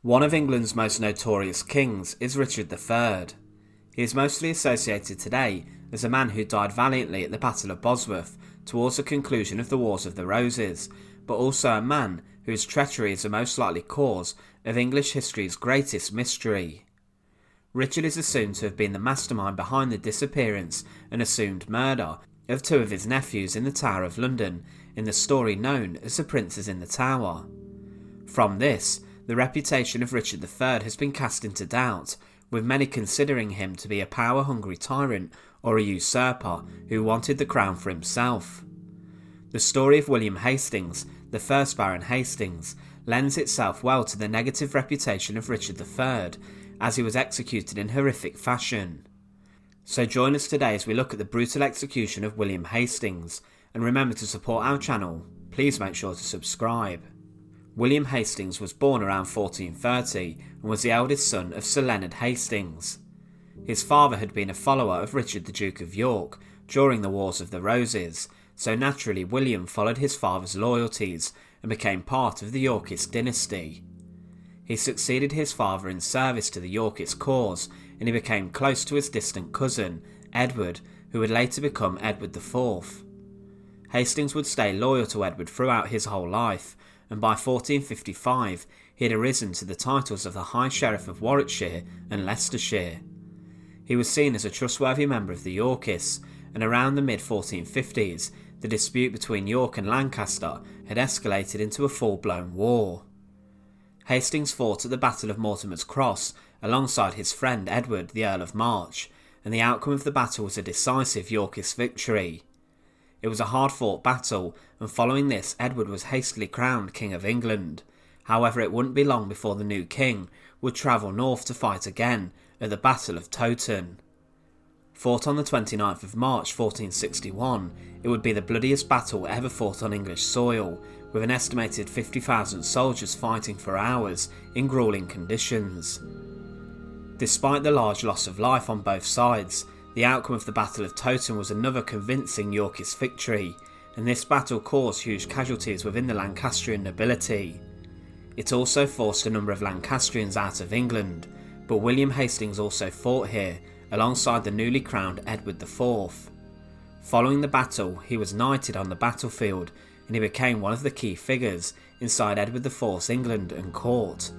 One of England's most notorious kings is Richard III. He is mostly associated today as a man who died valiantly at the Battle of Bosworth towards the conclusion of the Wars of the Roses, but also a man whose treachery is the most likely cause of English history's greatest mystery. Richard is assumed to have been the mastermind behind the disappearance and assumed murder of two of his nephews in the Tower of London in the story known as The Princes in the Tower. From this, the reputation of Richard III has been cast into doubt, with many considering him to be a power-hungry tyrant or a usurper who wanted the crown for himself. The story of William Hastings, the first Baron Hastings, lends itself well to the negative reputation of Richard III, as he was executed in horrific fashion. So join us today as we look at the brutal execution of William Hastings, and remember to support our channel. Please make sure to subscribe. William Hastings was born around 1430 and was the eldest son of Sir Leonard Hastings. His father had been a follower of Richard the Duke of York during the Wars of the Roses, so naturally William followed his father's loyalties and became part of the Yorkist dynasty. He succeeded his father in service to the Yorkist cause, and he became close to his distant cousin, Edward, who would later become Edward IV. Hastings would stay loyal to Edward throughout his whole life, and by 1455 he had arisen to the titles of the High Sheriff of Warwickshire and Leicestershire. He was seen as a trustworthy member of the Yorkists, and around the mid-1450s the dispute between York and Lancaster had escalated into a full-blown war. Hastings fought at the Battle of Mortimer Cross alongside his friend Edward, the Earl of March, and the outcome of the battle was a decisive Yorkist victory. It was a hard-fought battle, and following this Edward was hastily crowned King of England. However, it wouldn't be long before the new king would travel north to fight again at the Battle of Towton. Fought on the 29th of March 1461, it would be the bloodiest battle ever fought on English soil, with an estimated 50,000 soldiers fighting for hours in gruelling conditions. Despite the large loss of life on both sides, the outcome of the Battle of Towton was another convincing Yorkist victory, and this battle caused huge casualties within the Lancastrian nobility. It also forced a number of Lancastrians out of England, but William Hastings also fought here alongside the newly crowned Edward IV. Following the battle, he was knighted on the battlefield, and he became one of the key figures inside Edward IV's England and court.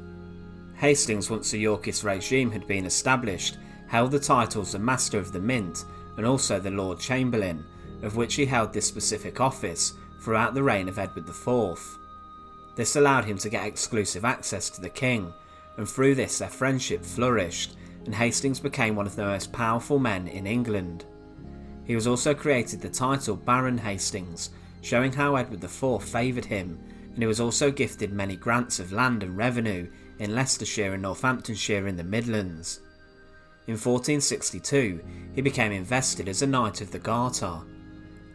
Hastings, once the Yorkist regime had been established, held the titles of Master of the Mint and also the Lord Chamberlain, of which he held this specific office throughout the reign of Edward IV. This allowed him to get exclusive access to the king, and through this their friendship flourished, and Hastings became one of the most powerful men in England. He was also created the title Baron Hastings, showing how Edward IV favoured him, and he was also gifted many grants of land and revenue in Leicestershire and Northamptonshire in the Midlands. In 1462, he became invested as a Knight of the Garter.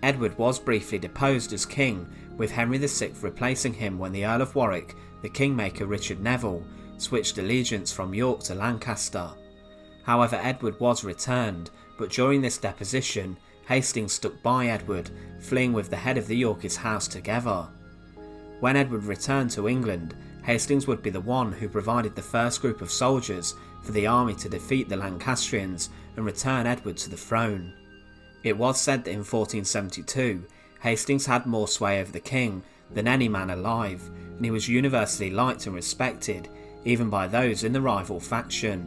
Edward was briefly deposed as king, with Henry VI replacing him when the Earl of Warwick, the Kingmaker Richard Neville, switched allegiance from York to Lancaster. However, Edward was returned, but during this deposition, Hastings stuck by Edward, fleeing with the head of the Yorkist house together. When Edward returned to England, Hastings would be the one who provided the first group of soldiers for the army to defeat the Lancastrians and return Edward to the throne. It was said that in 1472, Hastings had more sway over the king than any man alive, and he was universally liked and respected, even by those in the rival faction.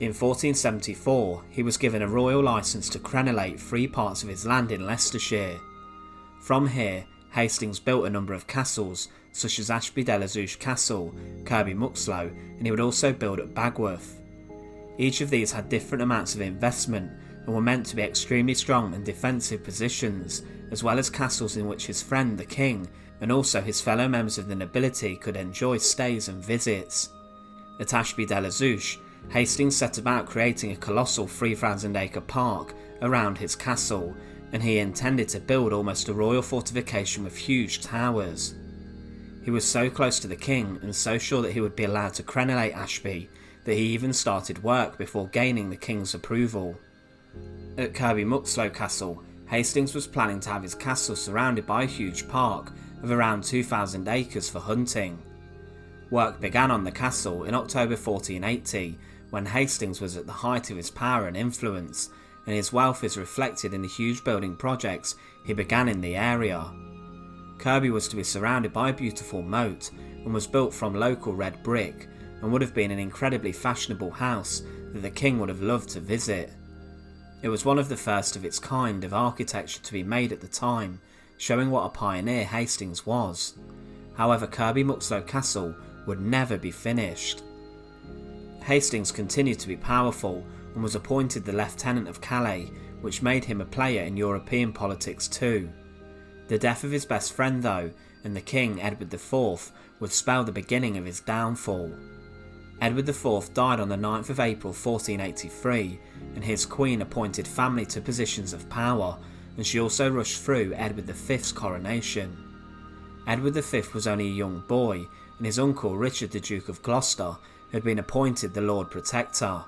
In 1474, he was given a royal licence to crenellate 3 parts of his land in Leicestershire. From here, Hastings built a number of castles, such as Ashby Zouch Castle, Kirby Muxloe, and he would also build at Bagworth. Each of these had different amounts of investment and were meant to be extremely strong and defensive positions, as well as castles in which his friend the king and also his fellow members of the nobility could enjoy stays and visits. At Ashby Zouch, Hastings set about creating a colossal 3,000-acre park around his castle, and he intended to build almost a royal fortification with huge towers. He was so close to the king and so sure that he would be allowed to crenellate Ashby that he even started work before gaining the king's approval. At Kirby Muxloe Castle, Hastings was planning to have his castle surrounded by a huge park of around 2,000 acres for hunting. Work began on the castle in October 1480, when Hastings was at the height of his power and influence, and his wealth is reflected in the huge building projects he began in the area. Kirby was to be surrounded by a beautiful moat and was built from local red brick, and would have been an incredibly fashionable house that the king would have loved to visit. It was one of the first of its kind of architecture to be made at the time, showing what a pioneer Hastings was. However, Kirby Muxloe Castle would never be finished. Hastings continued to be powerful and was appointed the Lieutenant of Calais, which made him a player in European politics too. The death of his best friend though, and the king Edward IV, would spell the beginning of his downfall. Edward IV died on the 9th of April 1483, and his queen appointed family to positions of power, and she also rushed through Edward V's coronation. Edward V was only a young boy, and his uncle Richard the Duke of Gloucester had been appointed the Lord Protector.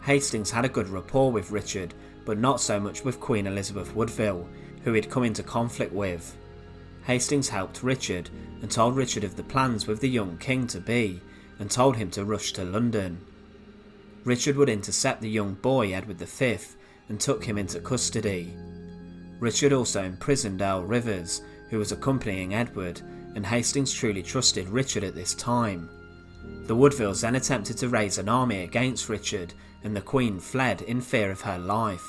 Hastings had a good rapport with Richard, but not so much with Queen Elizabeth Woodville, who he'd come into conflict with. Hastings helped Richard and told Richard of the plans with the young king to be, and told him to rush to London. Richard would intercept the young boy Edward V and took him into custody. Richard also imprisoned Earl Rivers, who was accompanying Edward, and Hastings truly trusted Richard at this time. The Woodvilles then attempted to raise an army against Richard, and the Queen fled in fear of her life.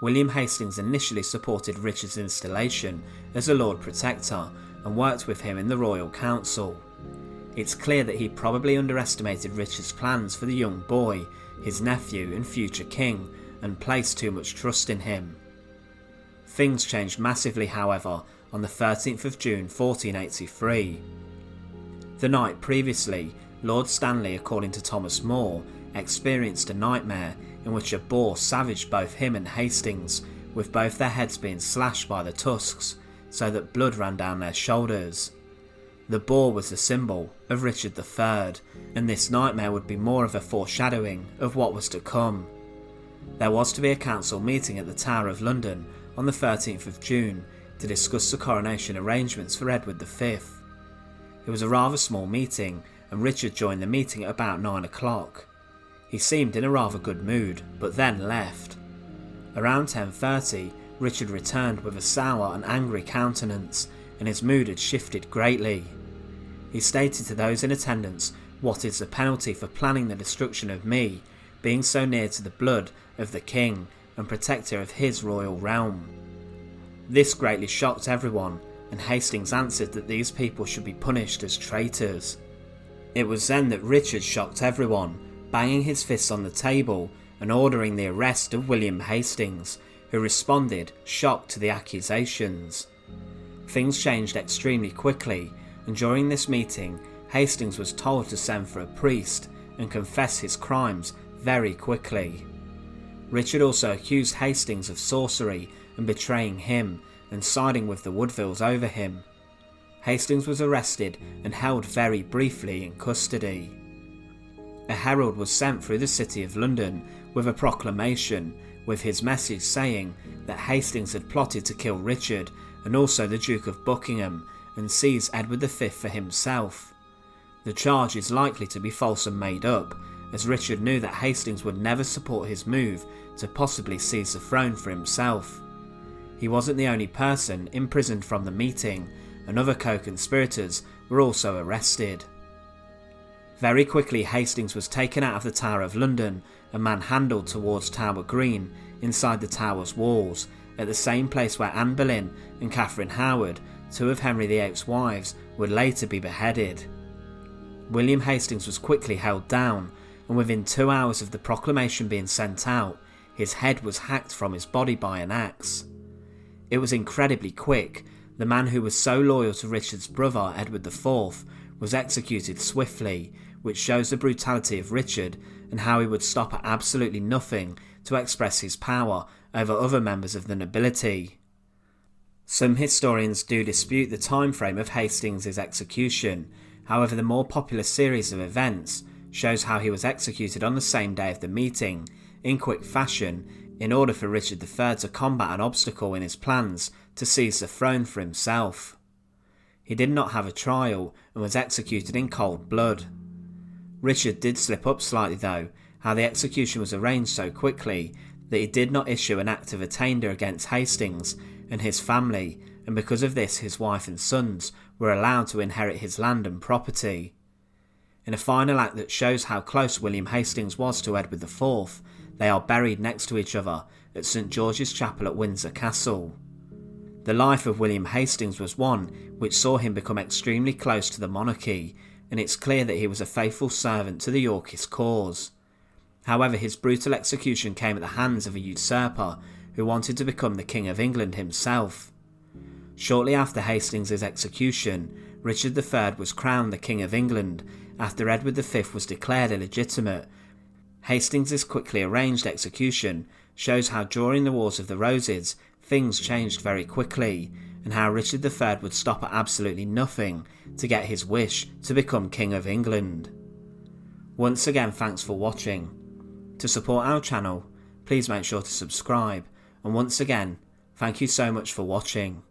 William Hastings initially supported Richard's installation as a Lord Protector and worked with him in the Royal Council. It's clear that he probably underestimated Richard's plans for the young boy, his nephew and future king, and placed too much trust in him. Things changed massively, however, on the 13th of June 1483. The night previously, Lord Stanley, according to Thomas More, experienced a nightmare in which a boar savaged both him and Hastings, with both their heads being slashed by the tusks, so that blood ran down their shoulders. The boar was the symbol of Richard III, and this nightmare would be more of a foreshadowing of what was to come. There was to be a council meeting at the Tower of London on the 13th of June to discuss the coronation arrangements for Edward V. It was a rather small meeting, and Richard joined the meeting at about 9 o'clock. He seemed in a rather good mood, but then left. Around 10:30, Richard returned with a sour and angry countenance, and his mood had shifted greatly. He stated to those in attendance, "What is the penalty for planning the destruction of me, being so near to the blood of the king and protector of his royal realm?" This greatly shocked everyone, and Hastings answered that these people should be punished as traitors. It was then that Richard shocked everyone, banging his fists on the table and ordering the arrest of William Hastings, who responded, shocked to the accusations. Things changed extremely quickly, and during this meeting, Hastings was told to send for a priest and confess his crimes very quickly. Richard also accused Hastings of sorcery and betraying him and siding with the Woodvilles over him. Hastings was arrested and held very briefly in custody. A herald was sent through the city of London with a proclamation with his message saying that Hastings had plotted to kill Richard and also the Duke of Buckingham and seize Edward V for himself. The charge is likely to be false and made up, as Richard knew that Hastings would never support his move to possibly seize the throne for himself. He wasn't the only person imprisoned from the meeting, and other co-conspirators were also arrested. Very quickly, Hastings was taken out of the Tower of London and manhandled towards Tower Green inside the tower's walls, at the same place where Anne Boleyn and Catherine Howard, two of Henry VIII's wives, would later be beheaded. William Hastings was quickly held down, and within 2 hours of the proclamation being sent out, his head was hacked from his body by an axe. It was incredibly quick. The man who was so loyal to Richard's brother, Edward IV, was executed swiftly, which shows the brutality of Richard and how he would stop at absolutely nothing to express his power over other members of the nobility. Some historians do dispute the time frame of Hastings' execution. However, the more popular series of events shows how he was executed on the same day of the meeting, in quick fashion, in order for Richard III to combat an obstacle in his plans to seize the throne for himself. He did not have a trial and was executed in cold blood. Richard did slip up slightly though, how the execution was arranged so quickly that he did not issue an act of attainder against Hastings and his family, and because of this his wife and sons were allowed to inherit his land and property. In a final act that shows how close William Hastings was to Edward IV, they are buried next to each other at St George's Chapel at Windsor Castle. The life of William Hastings was one which saw him become extremely close to the monarchy, and it's clear that he was a faithful servant to the Yorkist cause. However, his brutal execution came at the hands of a usurper who wanted to become the King of England himself. Shortly after Hastings' execution, Richard III was crowned the King of England after Edward V was declared illegitimate. Hastings' quickly arranged execution shows how during the Wars of the Roses things changed very quickly, and how Richard III would stop at absolutely nothing to get his wish to become King of England. Once again, thanks for watching. To support our channel, please make sure to subscribe, and once again, thank you so much for watching.